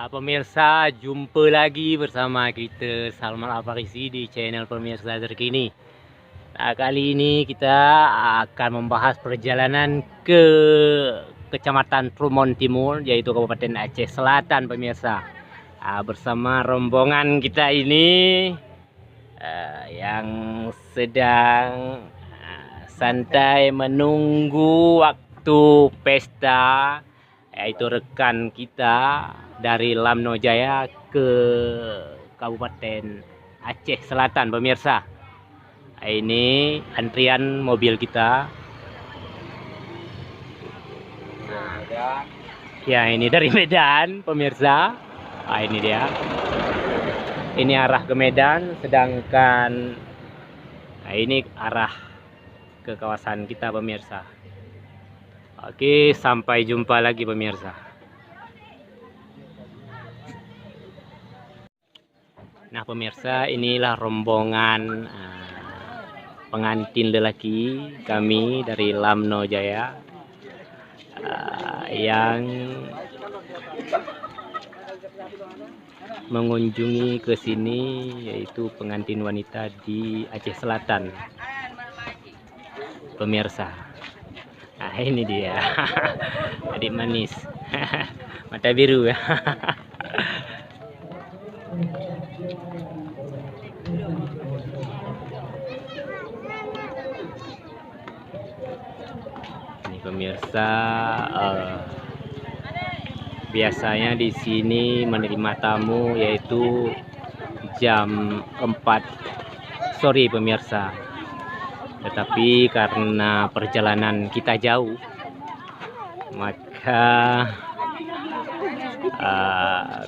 Pemirsa, jumpa lagi bersama kita Salman Al-Farisi di channel Pemirsa Terkini. Nah, kali ini kita akan membahas perjalanan ke Kecamatan Trumon Timur, yaitu Kabupaten Aceh Selatan, pemirsa. Bersama rombongan kita ini yang sedang santai menunggu waktu pesta, yaitu rekan kita dari Lamno Jaya ke Kabupaten Aceh Selatan, pemirsa. Ini antrian mobil kita. Ya, ini dari Medan, pemirsa. Ini dia. Ini arah ke Medan, sedangkan ini arah ke kawasan kita, pemirsa. Oke, sampai jumpa lagi, pemirsa. Nah, pemirsa, inilah rombongan pengantin lelaki kami dari Lamno Jaya yang mengunjungi ke sini, yaitu pengantin wanita di Aceh Selatan, pemirsa. Nah, ini dia. Adik manis. Mata biru. Ini pemirsa, biasanya di sini menerima tamu yaitu jam 4 sore, pemirsa. Tetapi karena perjalanan kita jauh, maka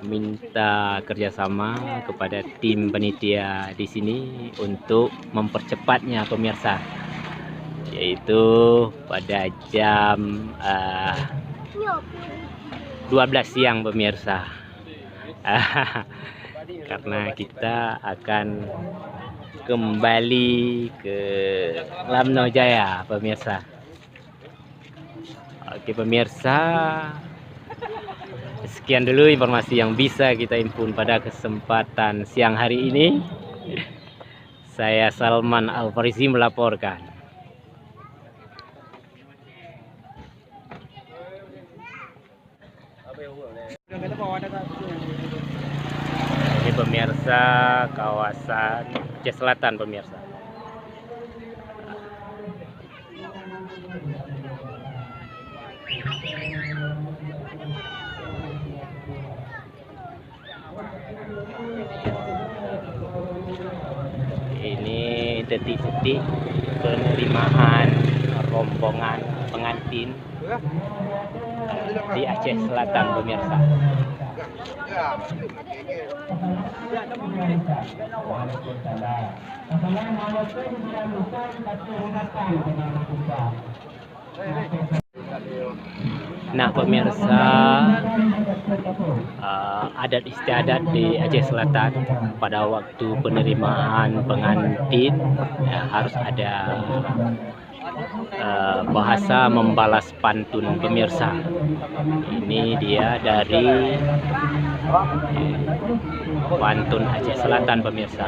minta kerjasama kepada tim panitia di sini untuk mempercepatnya, pemirsa, yaitu pada jam 12 siang, pemirsa. Karena kita akan kembali ke Lamno Jaya, pemirsa. Oke, pemirsa, sekian dulu informasi yang bisa kita impun pada kesempatan siang hari ini. Saya Salman Al-Farisi melaporkan. Ini pemirsa kawasan Aceh Selatan, pemirsa. Ini detik-detik penerimaan rombongan pengantin di Aceh Selatan, pemirsa. Nah, pemirsa, adat istiadat di Aceh Selatan pada waktu penerimaan pengantin harus ada bahasa membalas pantun, pemirsa. Ini dia dari pantun Aceh Selatan, pemirsa.